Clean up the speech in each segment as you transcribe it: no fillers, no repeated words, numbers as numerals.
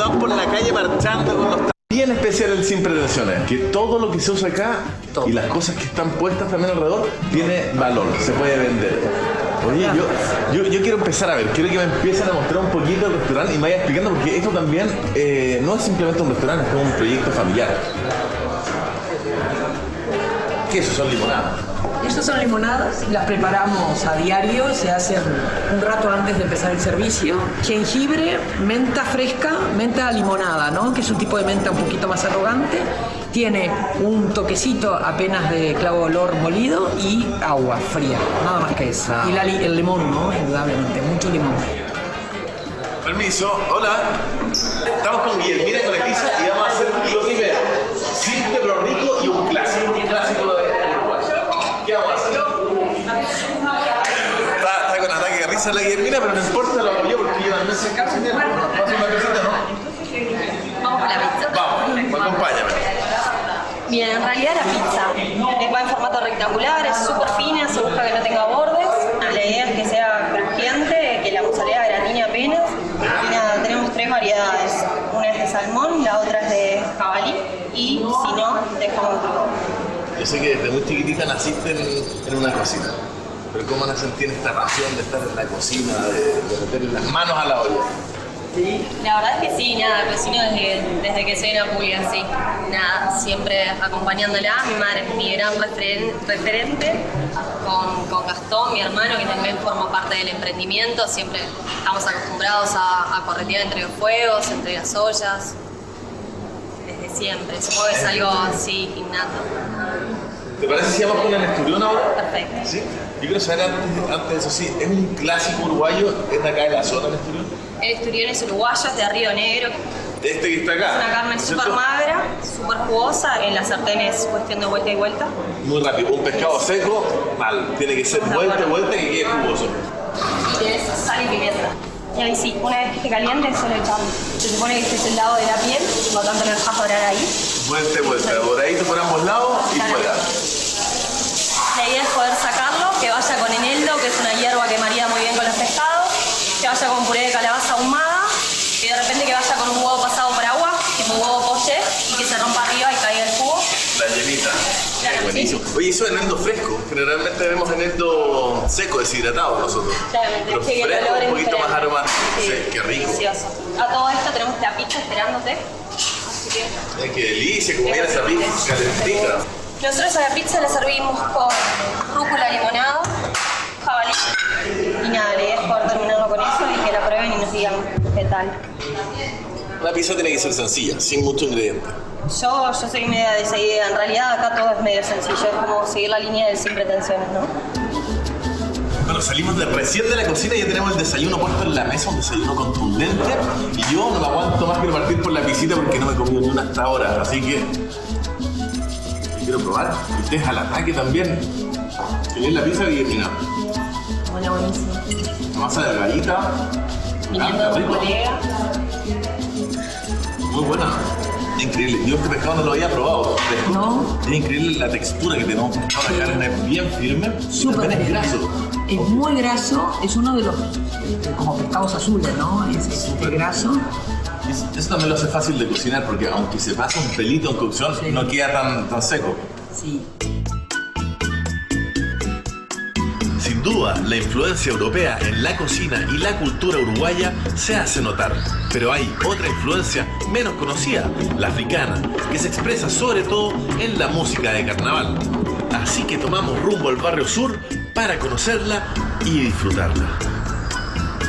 van por la calle marchando con los... Bien especial el Sin Pretensiones, que todo lo que se usa acá y las cosas que están puestas también alrededor tiene valor, se puede vender. Oye, yo quiero empezar a ver, quiero que me empiecen a mostrar un poquito el restaurante y me vaya explicando, porque esto también no es simplemente un restaurante, es como un proyecto familiar. ¿Qué eso? Son limonadas. Estas son limonadas, las preparamos a diario, se hacen un rato antes de empezar el servicio. Jengibre, menta fresca, menta limonada, ¿no? Que es un tipo de menta un poquito más arrogante. Tiene un toquecito apenas de clavo de olor molido y agua fría, nada más que eso. Y el limón, ¿no? Indudablemente, mucho limón. Permiso, hola. Estamos con Guillermina con Elisa y vamos a hacer lo primero. Simple pero rico y un clásico de Uruguay. ¿Qué vamos a hacer? Está con ataque de risa la Guillermina, pero no importa, lo hago yo porque yo también sé casi bien. ¿Vamos a hacer una cosita, no? Vamos con la pizza. Vamos, acompáñame. Bien, en realidad la pizza va en formato rectangular, es súper fina, se busca que no tenga bordes. La idea es que sea crujiente, que la mozzarella gratine apenas. Y nada, tenemos 3 variedades. Una es de salmón, la otra es de jabalí y si no, de jamón crudo. Yo sé que desde muy chiquitita naciste en una cocina, pero ¿cómo nacen tiene esta pasión de estar en la cocina, de meter las manos a la olla? La verdad es que sí, nada, cocino desde que soy una pulga, sí. Nada, siempre acompañándola. Mi madre es mi gran referente, con Gastón, mi hermano, que también forma parte del emprendimiento. Siempre estamos acostumbrados a corretear entre los fuegos, entre las ollas. Desde siempre, supongo que es algo así, innato. ¿Te parece si vamos con el esturión ahora? Perfecto. ¿Sí? Yo quiero saber antes de eso, sí, ¿es un clásico uruguayo? ¿Es de acá de la zona el esturión? El esturión es uruguayo, es de Río Negro. Este que está acá. Es una carne súper magra, súper jugosa. En la sartén es cuestión de vuelta y vuelta. Muy rápido. Un pescado seco, mal. Tiene que ser vuelta y vuelta y que quede jugoso. Y tienes sal y pimienta. Y ahí sí, una vez que esté caliente, solo echamos. Se supone que este es el lado de la piel, por lo tanto no dejas dorar ahí. Vuelta y vuelta. Doradito por ambos lados y fuera. La idea es poder sacarlo, que vaya con eneldo, que es una hierba que marida muy bien con los pescados, que vaya con puré de calabaza ahumada, que de repente que vaya con un huevo pasado por agua, tipo un huevo poché, y que se rompa arriba y caiga el jugo. La yemita. Claro, buenísimo. sí. Oye, eso es eneldo fresco. Generalmente vemos eneldo seco, deshidratado nosotros. Claramente, Pero sí, el fresco, olor un es poquito diferente. más aromático. Sí, Sí, qué rico. Delicioso. A todo esto tenemos la pizza esperándote. Así que... Ay, qué delicia, como viene esa pizza calentita. Nosotros a la pizza la servimos con rúcula limonada, jabalí y nada, la idea es poder terminarlo con eso y que la prueben y nos digan qué tal. La pizza tiene que ser sencilla, sin mucho ingrediente. Yo soy media de esa idea, en realidad acá todo es medio sencillo, es como seguir la línea del sin pretensiones, ¿no? Bueno, salimos recién de la cocina y ya tenemos el desayuno puesto en la mesa, un desayuno contundente. Y yo no me aguanto más que partir por la visita porque no me he comido ni una hasta ahora, así que quiero probar. Ustedes al ataque también. ¿Tenéis la pizza y mira? Bueno, buenísimo. La masa delgadita. Viniendo de un rico. colega. Muy buena. Increíble. Yo este pescado no lo había probado. ¿No? Es increíble la textura que tenemos. La carne es bien firme. Súper Es graso. Es muy graso, es uno de los como pescados azules, ¿no? Es graso. Eso también lo hace fácil de cocinar porque aunque se pasa un pelito en cocción, Sí. no queda tan seco. Sí. Sin duda, la influencia europea en la cocina y la cultura uruguaya se hace notar. Pero hay otra influencia menos conocida, la africana, que se expresa sobre todo en la música de carnaval. Así que tomamos rumbo al barrio sur para conocerla y disfrutarla.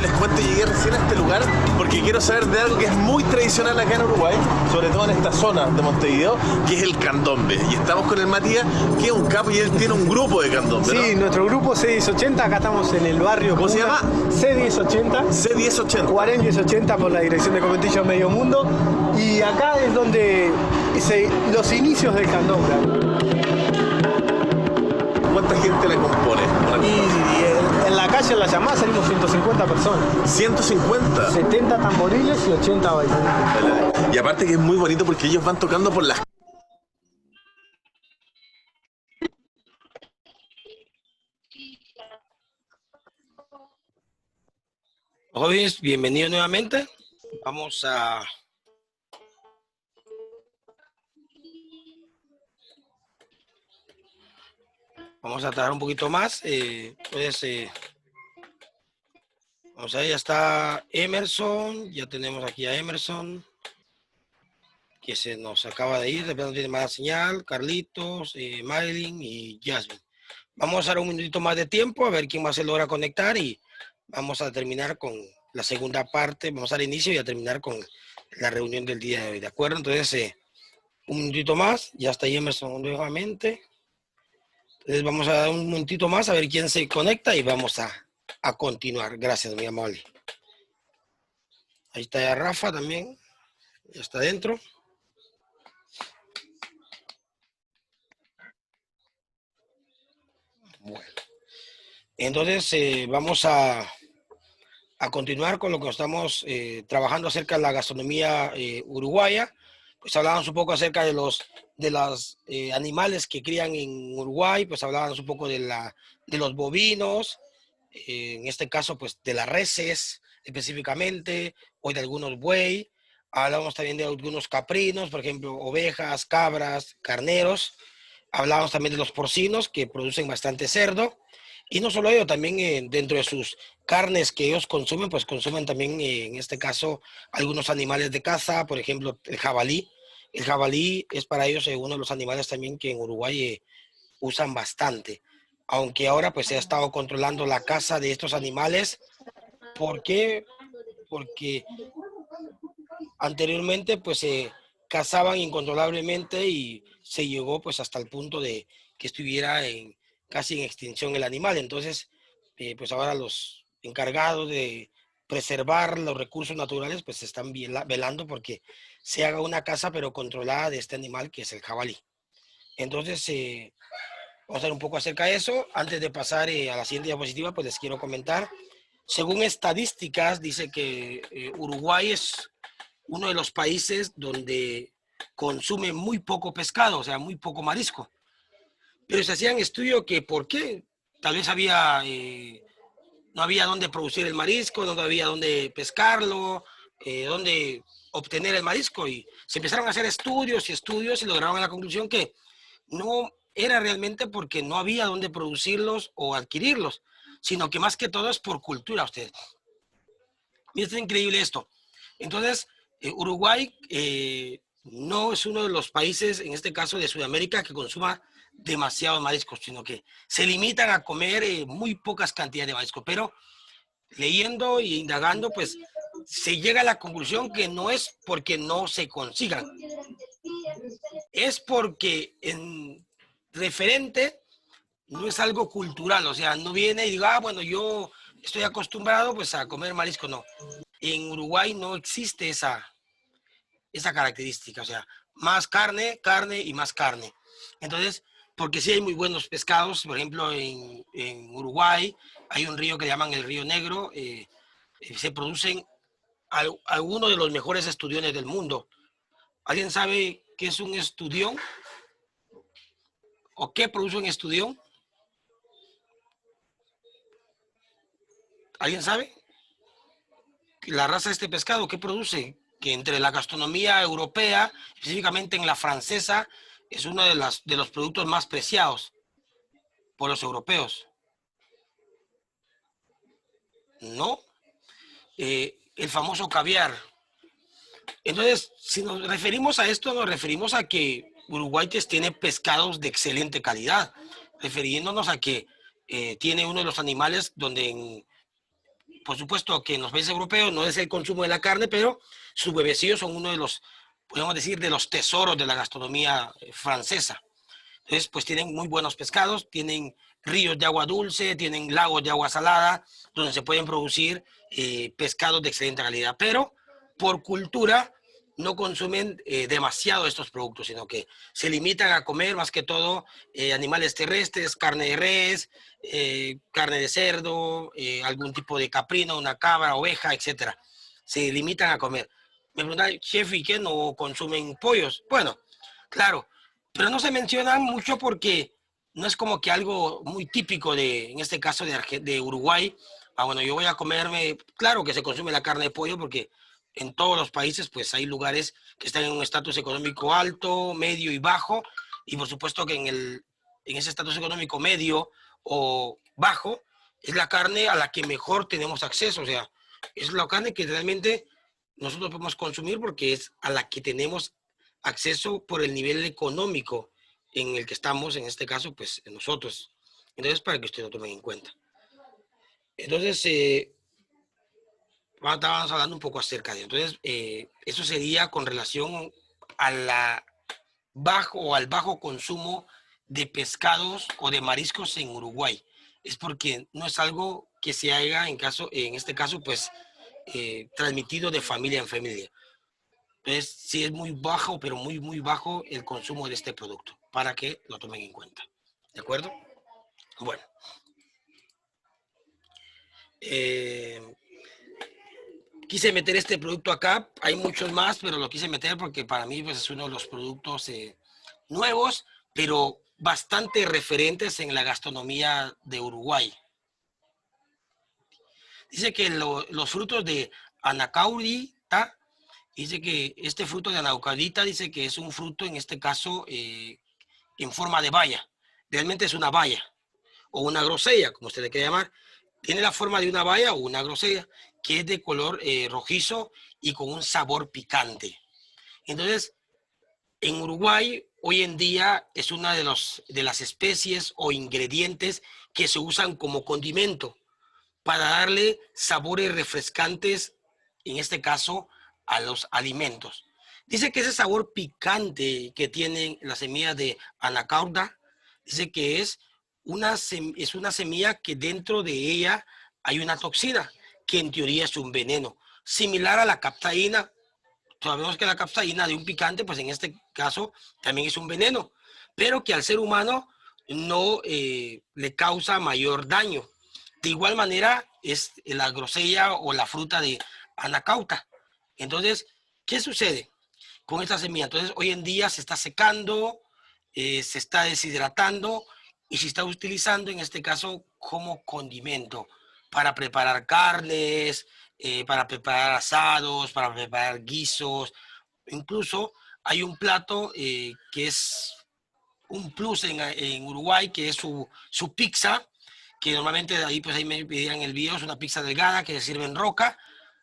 Les cuento, llegué recién a este lugar porque quiero saber de algo que es muy tradicional acá en Uruguay, sobre todo en esta zona de Montevideo, que es el candombe. Y estamos con el Matías, que es un capo y él tiene un grupo de candombe, ¿no? Sí, nuestro grupo C1080, acá estamos en el barrio. ¿Cómo se llama? C1080. C1080. 401080 por la dirección de Conventillo Medio Mundo. Y acá es donde los inicios del candombe. ¿Cuánta gente la compone? Y en la calle, en la llamada, salimos 150 personas. 150. 70 tamboriles y 80 bailarines. Y aparte que es muy bonito porque ellos van tocando por las... Jóvenes, bienvenidos nuevamente. Vamos a Vamos a tardar un poquito más. Vamos a ver, ya está Emerson. Ya tenemos aquí a Emerson, que se nos acaba de ir. De pronto tiene mala señal. Carlitos, Marilyn y Jasmine. Vamos a dar un minutito más de tiempo a ver quién más se logra conectar y vamos a terminar con la segunda parte. Vamos a dar inicio y a terminar con la reunión del día de hoy, ¿de acuerdo? Entonces, un minutito más. Ya está Emerson nuevamente. Entonces vamos a dar un momentito más a ver quién se conecta y vamos a continuar. Gracias, mi amable. Ahí está ya Rafa también. Ya está dentro. Bueno. Entonces vamos a continuar con lo que estamos trabajando acerca de la gastronomía uruguaya. Pues hablábamos un poco acerca de los animales que crían en Uruguay, pues hablábamos un poco de los bovinos, en este caso pues de las reses específicamente, o de algunos buey. Hablábamos también de algunos caprinos, por ejemplo, ovejas, cabras, carneros. Hablábamos también de los porcinos que producen bastante cerdo. Y no solo ello, también dentro de sus carnes que ellos consumen, pues consumen también, en este caso, algunos animales de caza, por ejemplo, el jabalí. El jabalí es para ellos uno de los animales también que en Uruguay usan bastante. Aunque ahora pues se ha estado controlando la caza de estos animales. ¿Por qué? Porque anteriormente pues se cazaban incontrolablemente y se llegó pues hasta el punto de que estuviera casi en extinción el animal. Entonces, pues ahora los encargados de preservar los recursos naturales pues se están velando porque se haga una caza pero controlada de este animal que es el jabalí. Entonces, vamos a ver un poco acerca de eso. Antes de pasar a la siguiente diapositiva, pues les quiero comentar. Según estadísticas, dice que Uruguay es uno de los países donde consume muy poco pescado, o sea, muy poco marisco. Pero se hacían estudios que por qué. Tal vez no había dónde producir el marisco, no había dónde pescarlo, dónde obtener el marisco. Y se empezaron a hacer estudios y lograron la conclusión que no era realmente porque no había dónde producirlos o adquirirlos, sino que más que todo es por cultura, ustedes. Y es increíble esto. Entonces, Uruguay no es uno de los países, en este caso de Sudamérica, que consuma demasiados mariscos, sino que se limitan a comer muy pocas cantidades de marisco. Pero leyendo e indagando, pues se llega a la conclusión que no es porque no se consigan, es porque en referente no es algo cultural, o sea, no viene y diga, bueno, yo estoy acostumbrado pues a comer marisco, no. En Uruguay no existe esa característica, o sea, más carne, carne y más carne. Entonces, porque sí hay muy buenos pescados, por ejemplo, en Uruguay hay un río que llaman el Río Negro, se producen algunos de los mejores estudiones del mundo. ¿Alguien sabe qué es un estudión? ¿O qué produce un estudión? ¿Alguien sabe? La raza de este pescado, ¿qué produce? Que entre la gastronomía europea, específicamente en la francesa, es uno de los productos más preciados por los europeos. ¿No? El famoso caviar. Entonces, si nos referimos a esto, nos referimos a que Uruguay tiene pescados de excelente calidad, refiriéndonos a que tiene uno de los animales donde, por supuesto que en los países europeos no es el consumo de la carne, pero sus huevecillos son uno de los, podemos decir, de los tesoros de la gastronomía francesa. Entonces, pues tienen muy buenos pescados, tienen ríos de agua dulce, tienen lagos de agua salada, donde se pueden producir pescados de excelente calidad. Pero por cultura no consumen demasiado estos productos, sino que se limitan a comer más que todo animales terrestres, carne de res, carne de cerdo, algún tipo de caprino, una cabra, oveja, etc. Se limitan a comer. Me preguntan, chef, ¿y qué? ¿No consumen pollos? Bueno, claro, pero no se mencionan mucho porque no es como que algo muy típico en este caso de Uruguay. Bueno, yo voy a comerme, claro que se consume la carne de pollo porque en todos los países pues hay lugares que están en un estatus económico alto, medio y bajo, y por supuesto que en en ese estatus económico medio o bajo, es la carne a la que mejor tenemos acceso. O sea, es la carne que realmente nosotros podemos consumir porque es a la que tenemos acceso por el nivel económico en el que estamos, en este caso, pues nosotros. Entonces, para que ustedes lo tomen en cuenta. Entonces, estábamos hablando un poco acerca de entonces, eso sería con relación a la al bajo consumo de pescados o de mariscos en Uruguay. Es porque no es algo que se haga en este caso, pues, transmitido de familia en familia. Entonces, sí es muy bajo, pero muy, muy bajo el consumo de este producto, para que lo tomen en cuenta. ¿De acuerdo? Bueno. Quise meter este producto acá, hay muchos más, pero lo quise meter porque para mí pues, es uno de los productos nuevos, pero bastante referentes en la gastronomía de Uruguay. Dice que los frutos de anacaudita, dice que este fruto de anacaudita, dice que es un fruto, en este caso, en forma de baya. Realmente es una baya, o una grosella, como usted le quiere llamar. Tiene la forma de una baya o una grosella, que es de color rojizo y con un sabor picante. Entonces, en Uruguay, hoy en día, es una de las especies o ingredientes que se usan como condimento para darle sabores refrescantes, en este caso, a los alimentos. Dice que ese sabor picante que tienen las semillas de anacarda, dice que es una semilla que dentro de ella hay una toxina, que en teoría es un veneno, similar a la capsaína. Sabemos que la capsaína de un picante, pues en este caso también es un veneno, pero que al ser humano no le causa mayor daño. De igual manera es la grosella o la fruta de anacarda. Entonces, ¿qué sucede con esta semilla? Entonces, hoy en día se está secando, se está deshidratando y se está utilizando en este caso como condimento para preparar carnes, para preparar asados, para preparar guisos. Incluso hay un plato que es un plus en Uruguay, que es su pizza, que normalmente ahí, pues ahí me pedían el video, es una pizza delgada que se sirve en roca.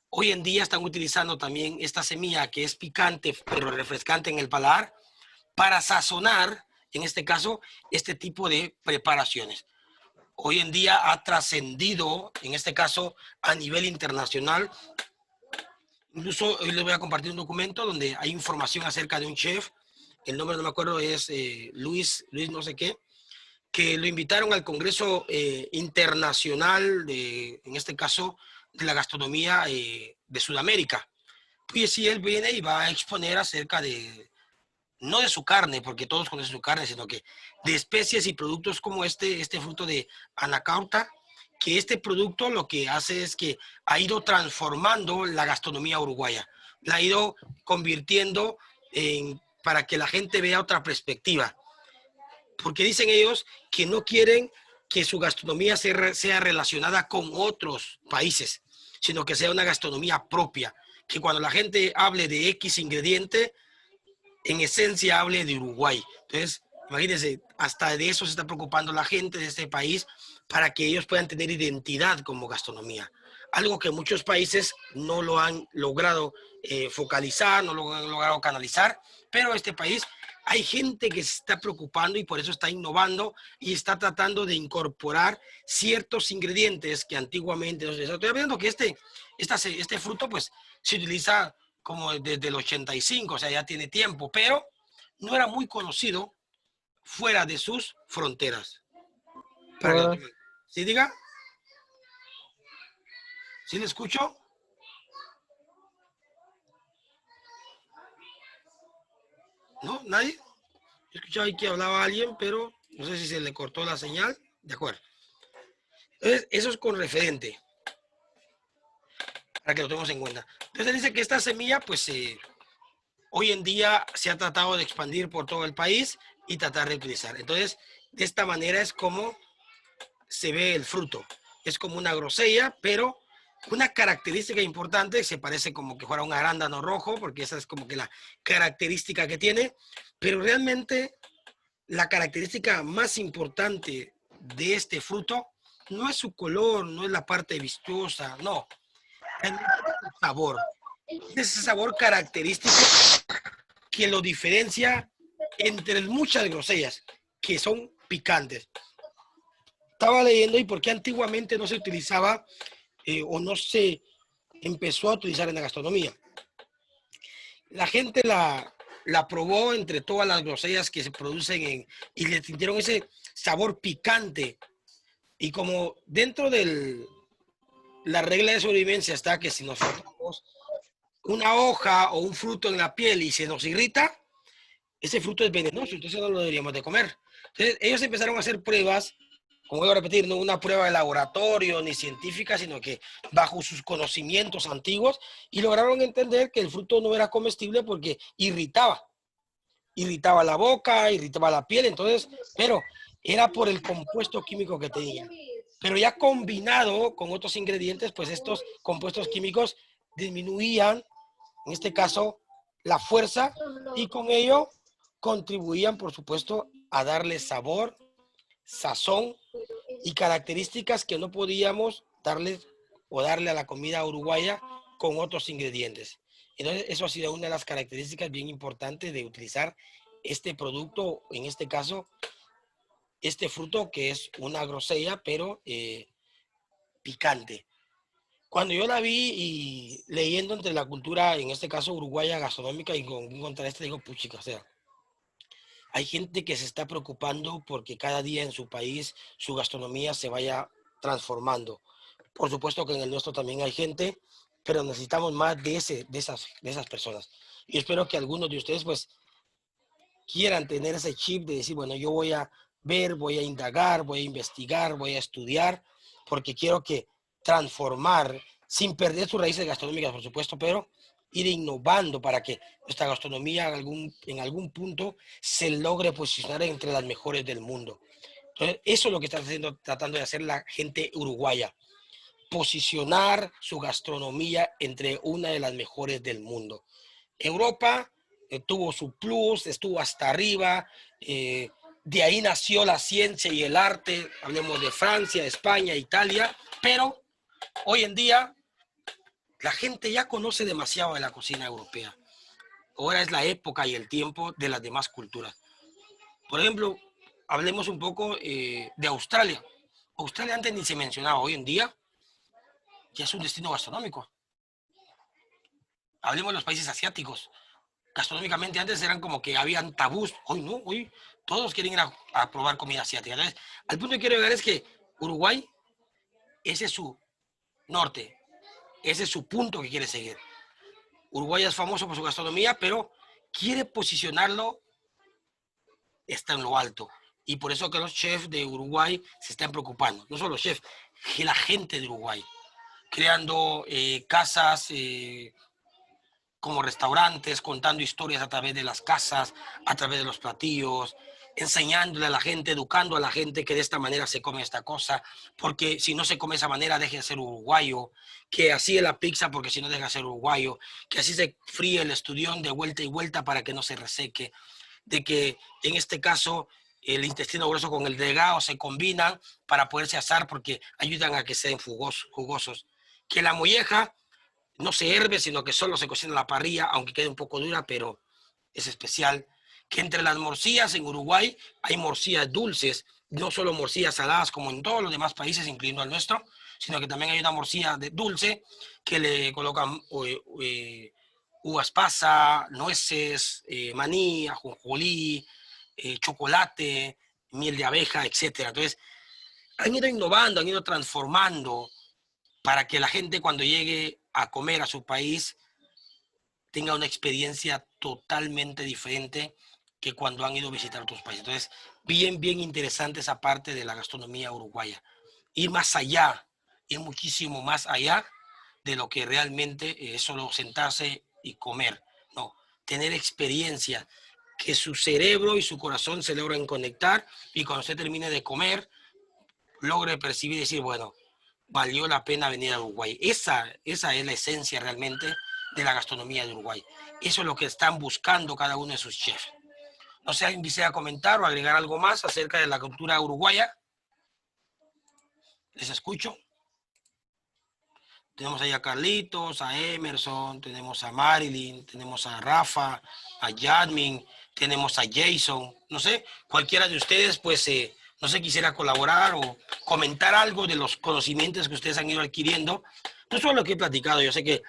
Hoy en día están utilizando también esta semilla que es picante, pero refrescante en el paladar, para sazonar, en este caso, este tipo de preparaciones. Hoy en día ha trascendido, en este caso, a nivel internacional. Incluso hoy les voy a compartir un documento donde hay información acerca de un chef, el nombre no me acuerdo, es Luis no sé qué, que lo invitaron al Congreso Internacional, en este caso, de la gastronomía de Sudamérica. Pues sí, él viene y va a exponer acerca de, no de su carne, porque todos conocen su carne, sino que de especies y productos como este fruto de anacarda, que este producto lo que hace es que ha ido transformando la gastronomía uruguaya, la ha ido convirtiendo para que la gente vea otra perspectiva. Porque dicen ellos que no quieren que su gastronomía sea relacionada con otros países, sino que sea una gastronomía propia, que cuando la gente hable de X ingrediente, en esencia hable de Uruguay. Entonces, imagínense, hasta de eso se está preocupando la gente de este país para que ellos puedan tener identidad como gastronomía. Algo que muchos países no lo han logrado focalizar, no lo han logrado canalizar, pero este país hay gente que se está preocupando y por eso está innovando y está tratando de incorporar ciertos ingredientes que antiguamente, estoy viendo que este fruto pues se utiliza como desde el 85, o sea, ya tiene tiempo, pero no era muy conocido fuera de sus fronteras. ¿Sí, diga? ¿Sí le escucho? ¿No? ¿Nadie? Yo escuchaba ahí que hablaba alguien, pero no sé si se le cortó la señal. De acuerdo. Entonces, eso es con referente. Para que lo tengamos en cuenta. Entonces, dice que esta semilla, pues, hoy en día se ha tratado de expandir por todo el país y tratar de utilizar. Entonces, de esta manera es como se ve el fruto. Es como una grosella, pero una característica importante, se parece como que fuera un arándano rojo, porque esa es como que la característica que tiene, pero realmente la característica más importante de este fruto no es su color, no es la parte vistosa, no, es el sabor. Es ese sabor característico que lo diferencia entre muchas grosellas que son picantes. Estaba leyendo y por qué antiguamente no se utilizaba o no se empezó a utilizar en la gastronomía. La gente la probó entre todas las grosellas que se producen y le sintieron ese sabor picante. Y como dentro de la regla de sobrevivencia está que si nos frotamos una hoja o un fruto en la piel y se nos irrita, ese fruto es venenoso, entonces no lo deberíamos de comer. Entonces ellos empezaron a hacer pruebas, como voy a repetir, no una prueba de laboratorio ni científica, sino que bajo sus conocimientos antiguos, y lograron entender que el fruto no era comestible porque irritaba la boca, irritaba la piel, entonces, pero era por el compuesto químico que tenía. Pero ya combinado con otros ingredientes, pues estos compuestos químicos disminuían, en este caso, la fuerza y con ello contribuían, por supuesto, a darle sabor, sazón y características que no podíamos darle a la comida uruguaya con otros ingredientes. Entonces, eso ha sido una de las características bien importantes de utilizar este producto, en este caso, este fruto que es una grosella, pero picante. Cuando yo la vi y leyendo entre la cultura, en este caso uruguaya gastronómica, y contra este digo, puchica, o sea, hay gente que se está preocupando porque cada día en su país su gastronomía se vaya transformando. Por supuesto que en el nuestro también hay gente, pero necesitamos más de esas personas. Y espero que algunos de ustedes pues quieran tener ese chip de decir, bueno, yo voy a ver, voy a indagar, voy a investigar, voy a estudiar, porque quiero que transformar, sin perder sus raíces gastronómicas, por supuesto, pero ir innovando para que nuestra gastronomía en algún punto se logre posicionar entre las mejores del mundo. Entonces, eso es lo que está tratando de hacer la gente uruguaya, posicionar su gastronomía entre una de las mejores del mundo. Europa tuvo su plus, estuvo hasta arriba, de ahí nació la ciencia y el arte, hablemos de Francia, España, Italia, pero hoy en día la gente ya conoce demasiado de la cocina europea. Ahora es la época y el tiempo de las demás culturas. Por ejemplo, hablemos un poco de Australia. Australia antes ni se mencionaba, hoy en día ya es un destino gastronómico. Hablemos de los países asiáticos. Gastronómicamente antes eran como que habían tabús. Hoy no, hoy todos quieren ir a probar comida asiática. Entonces, al punto que quiero llegar es que Uruguay, ese es su norte, ese es su punto que quiere seguir. Uruguay es famoso por su gastronomía, pero quiere posicionarlo, está en lo alto. Y por eso que los chefs de Uruguay se están preocupando. No solo los chefs, que la gente de Uruguay. Creando casas como restaurantes, contando historias a través de las casas, a través de los platillos, enseñándole a la gente, educando a la gente que de esta manera se come esta cosa, porque si no se come de esa manera deje de ser uruguayo, que así es la pizza porque si no deja de ser uruguayo, que así se fríe el estudión de vuelta y vuelta para que no se reseque, de que en este caso el intestino grueso con el delgado se combinan para poderse asar porque ayudan a que sean jugosos. Que la molleja no se hierve, sino que solo se cocina en la parrilla, aunque quede un poco dura, pero es especial. Que entre las morcillas en Uruguay hay morcillas dulces, no solo morcillas saladas como en todos los demás países, incluyendo al nuestro, sino que también hay una morcilla dulce que le colocan uvas pasa, nueces, maní, ajonjolí, chocolate, miel de abeja, etcétera. Entonces, han ido innovando, han ido transformando para que la gente cuando llegue a comer a su país tenga una experiencia totalmente diferente que cuando han ido a visitar otros países. Entonces, bien interesante esa parte de la gastronomía uruguaya. Ir más allá, ir muchísimo más allá de lo que realmente es solo sentarse y comer. No, tener experiencia, que su cerebro y su corazón se logren conectar y cuando usted termine de comer, logre percibir y decir, bueno, valió la pena venir a Uruguay. Esa es la esencia realmente de la gastronomía de Uruguay. Eso es lo que están buscando cada uno de sus chefs. No sé, alguien quisiera comentar o agregar algo más acerca de la cultura uruguaya. Les escucho. Tenemos ahí a Carlitos, a Emerson, tenemos a Marilyn, tenemos a Rafa, a Yadmin, tenemos a Jason. No sé, cualquiera de ustedes, pues, no sé, quisiera colaborar o comentar algo de los conocimientos que ustedes han ido adquiriendo. No solo lo que he platicado, yo sé que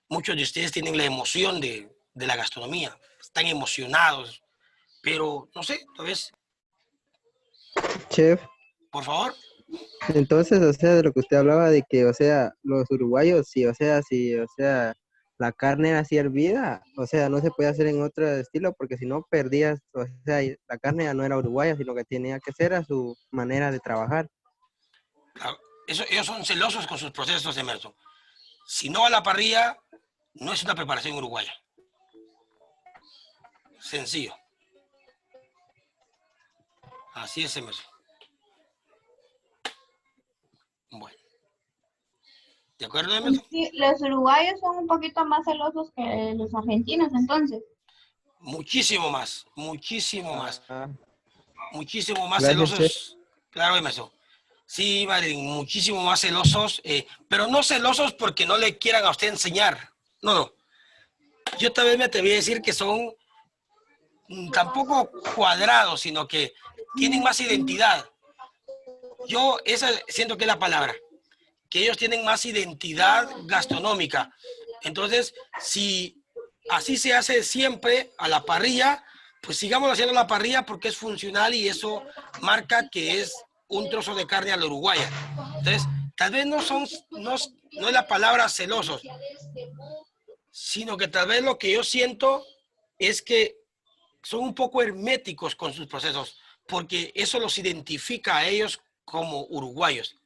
muchos de ustedes tienen la emoción de la gastronomía, están emocionados, pero no sé, tal vez, Chef, por favor. entonces, o sea, de lo que usted hablaba de que, o sea, los uruguayos, sí, o sea, sí, o sea, la carne así hervida, o sea, no se puede hacer en otro estilo porque si no perdías, o sea, y la carne ya no era uruguaya, sino que tenía que ser a su manera de trabajar. Claro, ellos son celosos con sus procesos, Emerson. Si no a la parrilla, no es una preparación uruguaya. Sencillo. Así es, Emerson. Bueno. ¿De acuerdo, Emerson? Sí, los uruguayos son un poquito más celosos que los argentinos, entonces. Muchísimo más, muchísimo más. Muchísimo más Gracias, chef. celosos. Claro, Emerson. Sí, Marilyn, muchísimo más celosos, pero no celosos porque no le quieran a usted enseñar. No, no. Yo tal vez me atreví a decir que son tampoco cuadrados, sino que tienen más identidad. Yo esa siento que es la palabra, que ellos tienen más identidad gastronómica. Entonces, si así se hace siempre a la parrilla, pues sigamos haciendo la parrilla porque es funcional y eso marca que es un trozo de carne a la uruguaya. Entonces, tal vez no es la palabra celosos, sino que tal vez lo que yo siento es que son un poco herméticos con sus procesos, porque eso los identifica a ellos como uruguayos.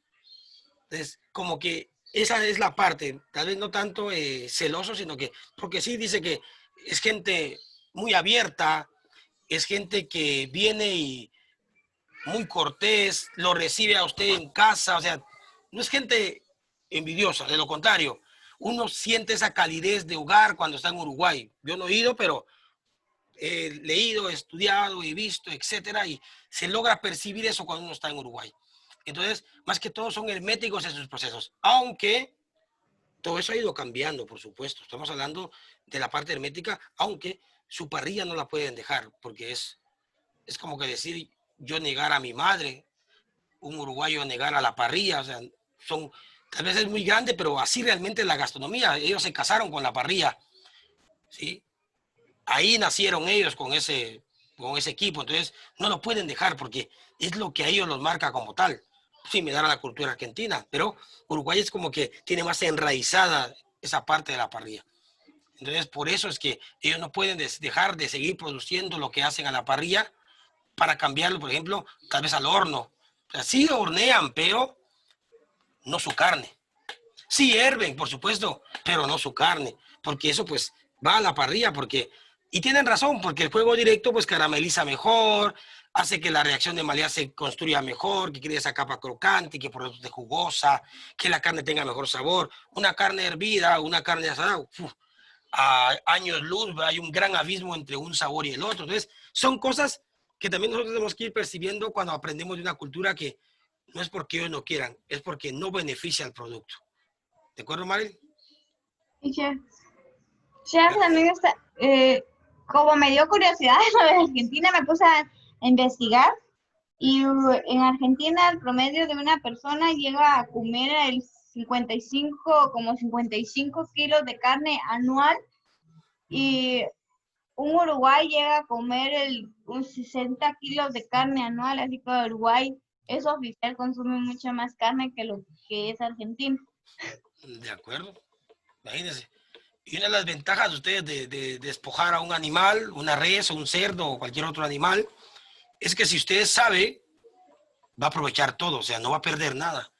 Entonces, como que esa es la parte, tal vez no tanto celoso, sino que, porque sí dice que es gente muy abierta, es gente que viene y muy cortés, lo recibe a usted en casa, o sea, no es gente envidiosa, de lo contrario, uno siente esa calidez de hogar cuando está en Uruguay. Yo no he ido, pero he leído, he estudiado, he visto, etcétera, y se logra percibir eso cuando uno está en Uruguay. Entonces, más que todo son herméticos en sus procesos, aunque todo eso ha ido cambiando, por supuesto. Estamos hablando de la parte hermética, aunque su parrilla no la pueden dejar, porque es como que decir yo negar a mi madre, un uruguayo negar a la parrilla, o sea, son, tal vez es muy grande, pero así realmente es la gastronomía. Ellos se casaron con la parrilla, ¿sí? Ahí nacieron ellos con ese equipo, entonces no lo pueden dejar porque es lo que a ellos los marca como tal. Similar a la cultura argentina, pero Uruguay es como que tiene más enraizada esa parte de la parrilla. Entonces, por eso es que ellos no pueden dejar de seguir produciendo lo que hacen a la parrilla para cambiarlo, por ejemplo, tal vez al horno. O sea, sí hornean, pero no su carne. Sí hierven, por supuesto, pero no su carne, porque eso pues va a la parrilla, porque, y tienen razón, porque el fuego directo pues carameliza mejor, hace que la reacción de malear se construya mejor, que quede esa capa crocante, que por eso esté jugosa, que la carne tenga mejor sabor. Una carne hervida, una carne asada, a años luz, hay un gran abismo entre un sabor y el otro. Entonces, son cosas que también nosotros tenemos que ir percibiendo cuando aprendemos de una cultura que no es porque ellos no quieran, es porque no beneficia al producto. ¿De acuerdo, Marilyn? Y chef también está, como me dio curiosidad lo de Argentina, me puse a investigar y en Argentina el promedio de una persona llega a comer el 55 kilos de carne anual y un Uruguay llega a comer un 60 kilos de carne anual, así que Uruguay es oficial, consume mucha más carne que lo que es Argentina. De acuerdo, imagínense. Y una de las ventajas de ustedes de despojar a un animal, una res o un cerdo o cualquier otro animal, es que si usted sabe, va a aprovechar todo, o sea, no va a perder nada.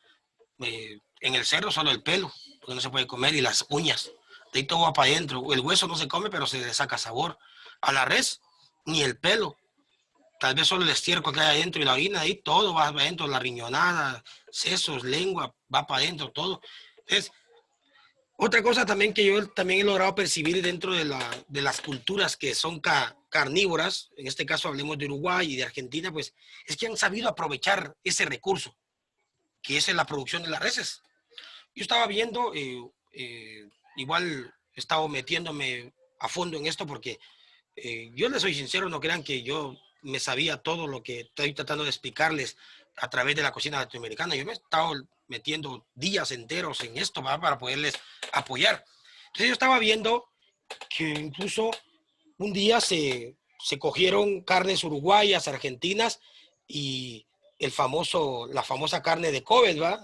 En el cerdo solo el pelo, porque no se puede comer, y las uñas. De ahí todo va para adentro. El hueso no se come, pero se le saca sabor. A la res, ni el pelo. Tal vez solo el estiércol que hay adentro y la orina, ahí todo va para adentro, la riñonada, sesos, lengua, va para adentro, todo. Entonces, otra cosa también que yo también he logrado percibir dentro de las culturas que son carnívoras, en este caso hablemos de Uruguay y de Argentina, pues es que han sabido aprovechar ese recurso, que es la producción de las reses. Yo estaba viendo, igual he estado metiéndome a fondo en esto porque yo les soy sincero, no crean que yo me sabía todo lo que estoy tratando de explicarles a través de la cocina latinoamericana. Yo me he estado metiendo días enteros en esto, ¿va? Para poderles apoyar. Entonces yo estaba viendo que incluso un día se cogieron carnes uruguayas, argentinas y la famosa carne de Kobe, ¿va?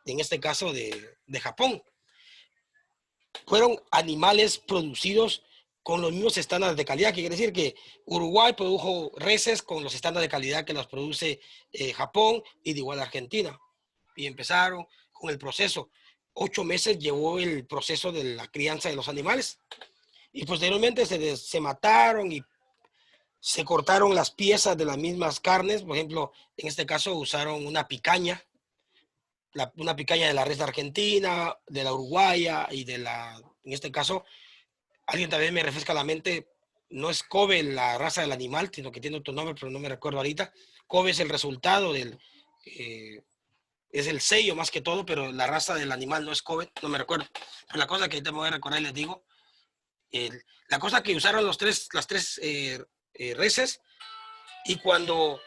En este caso de Japón. Fueron animales producidos con los mismos estándares de calidad, que quiere decir que Uruguay produjo reses con los estándares de calidad que las produce Japón y de igual Argentina. Y empezaron con el proceso. 8 meses llevó el proceso de la crianza de los animales. Y posteriormente se mataron y se cortaron las piezas de las mismas carnes. Por ejemplo, en este caso usaron una picaña, una picaña de la res de Argentina, de la uruguaya y en este caso, alguien también me refresca la mente, no es Kobe la raza del animal, sino que tiene otro nombre, pero no me recuerdo ahorita. Kobe es el resultado es el sello más que todo, pero la raza del animal no es Kobe, no me recuerdo. Pero la cosa que ahorita me voy a recordar y les digo, la cosa que usaron las tres reses y cuando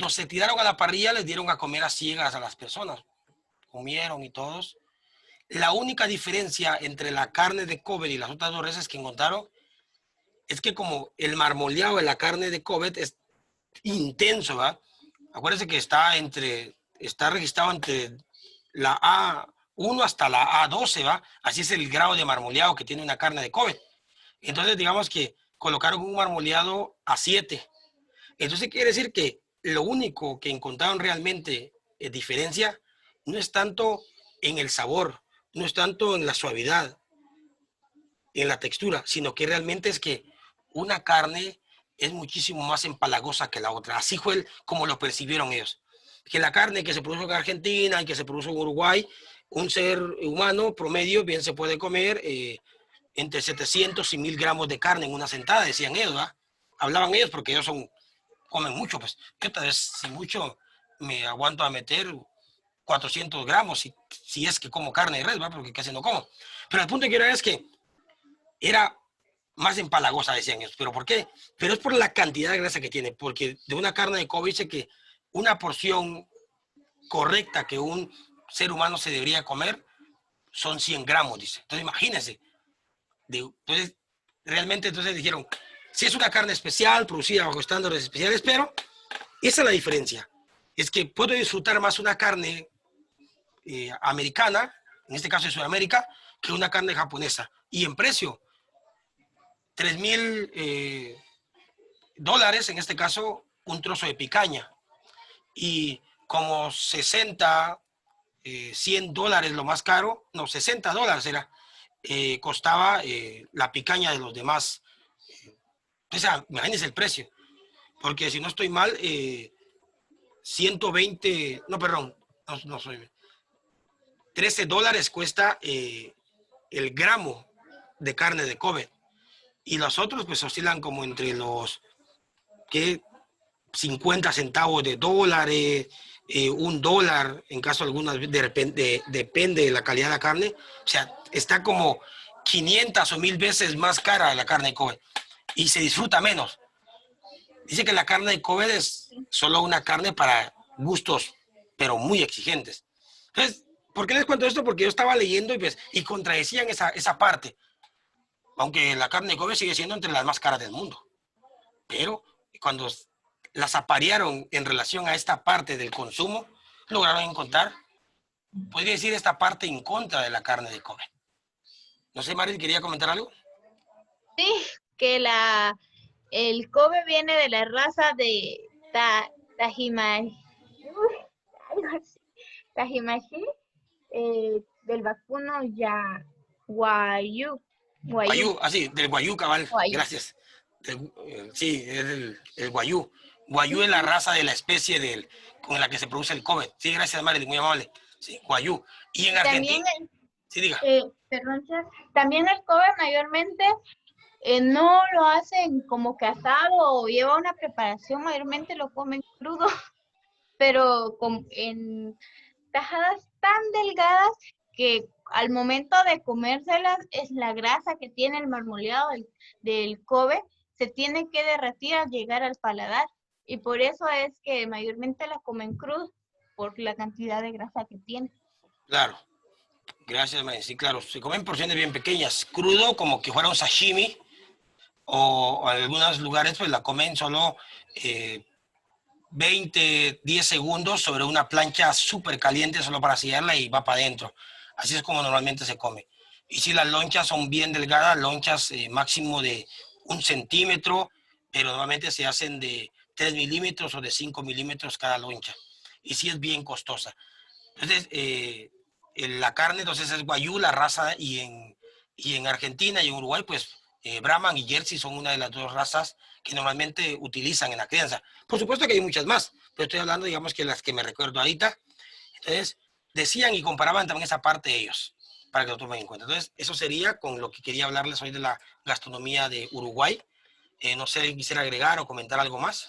se tiraron a la parrilla les dieron a comer a ciegas a las personas. Comieron y todos. La única diferencia entre la carne de Kobe y las otras 2 reses que encontraron es que como el marmoleado de la carne de Kobe es intenso, ¿va? Acuérdense que está registrado entre la A1 hasta la A12, ¿va? Así es el grado de marmoleado que tiene una carne de Kobe. Entonces, digamos que colocaron un marmoleado A7. Entonces, quiere decir que lo único que encontraron realmente diferencia no es tanto en el sabor, no es tanto en la suavidad, en la textura, sino que realmente es que una carne es muchísimo más empalagosa que la otra. Así fue como lo percibieron ellos. Que la carne que se produce en Argentina y que se produce en Uruguay, un ser humano promedio bien se puede comer entre 700 y 1000 gramos de carne en una sentada, decían ellos, ¿verdad? Hablaban ellos porque ellos comen mucho, pues yo tal vez si mucho me aguanto a meter 400 gramos si es que como carne de res, ¿verdad? Porque casi no como. Pero el punto que quiero es que era más empalagosa, decían ellos. ¿Pero por qué? Pero es por la cantidad de grasa que tiene, porque de una carne de Kobe dice que una porción correcta que un ser humano se debería comer son 100 gramos, dice. Entonces imagínense. Entonces, realmente entonces dijeron, si es una carne especial, producida bajo estándares especiales, pero esa es la diferencia. Es que puedo disfrutar más una carne americana, en este caso de Sudamérica, que una carne japonesa. Y en precio, $3,000, en este caso, un trozo de picaña. Y como 60, $100 lo más caro, no, $60 era, costaba la picaña de los demás. O sea, imagínense el precio. Porque si no estoy mal, 120, no, perdón, no soy, $13 cuesta el gramo de carne de Kobe. Y los otros pues oscilan como entre los 50 centavos de dólares, $1 en caso algunas depende de la calidad de la carne. O sea, está como 500 o 1000 veces más cara la carne de Kobe y se disfruta menos. Dice que la carne de Kobe es solo una carne para gustos, pero muy exigentes. Entonces, ¿por qué les cuento esto? Porque yo estaba leyendo y contradecían esa parte. Aunque la carne de Kobe sigue siendo entre las más caras del mundo. Pero cuando las aparearon en relación a esta parte del consumo, lograron encontrar, podría decir, esta parte en contra de la carne de Kobe. No sé, Mari, ¿quería comentar algo? Sí, que el Kobe viene de la raza de Tajimaji, del vacuno Wagyu. Wagyu, así, del Wagyu, cabal. Wagyu. Gracias. Sí, es el Wagyu. Wagyu es la raza de la especie con la que se produce el Kobe. Sí, gracias, Mari, muy amable. Sí, Wagyu. Y en Argentina... Sí, diga. Perdón, chef. También el Kobe mayormente no lo hacen como que asado o lleva una preparación, mayormente lo comen crudo, pero en tajadas tan delgadas que al momento de comérselas es la grasa que tiene el marmoleado del Kobe se tiene que derretir al llegar al paladar y por eso es que mayormente la comen crudo por la cantidad de grasa que tiene. Claro. Gracias, May. Sí, claro. Se comen porciones bien pequeñas. Crudo, como que fuera un sashimi, o en algunos lugares pues la comen solo 20, 10 segundos sobre una plancha súper caliente solo para sellarla y va para adentro. Así es como normalmente se come. Y si las lonchas son bien delgadas, lonchas máximo de 1 centímetro, pero normalmente se hacen de 3 milímetros o de 5 milímetros cada loncha. Y sí es bien costosa. Entonces, la carne entonces es Wagyu, la raza, y en Argentina y en Uruguay, pues Brahman y Jersey son una de las dos razas que normalmente utilizan en la crianza. Por supuesto que hay muchas más, pero estoy hablando, digamos, que las que me recuerdo ahorita. Entonces, decían y comparaban también esa parte de ellos, para que lo tomen en cuenta. Entonces, eso sería con lo que quería hablarles hoy de la gastronomía de Uruguay. No sé, quisiera agregar o comentar algo más.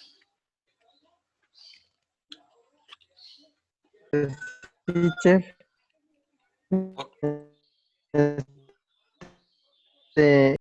Sí, chef. Por- Este,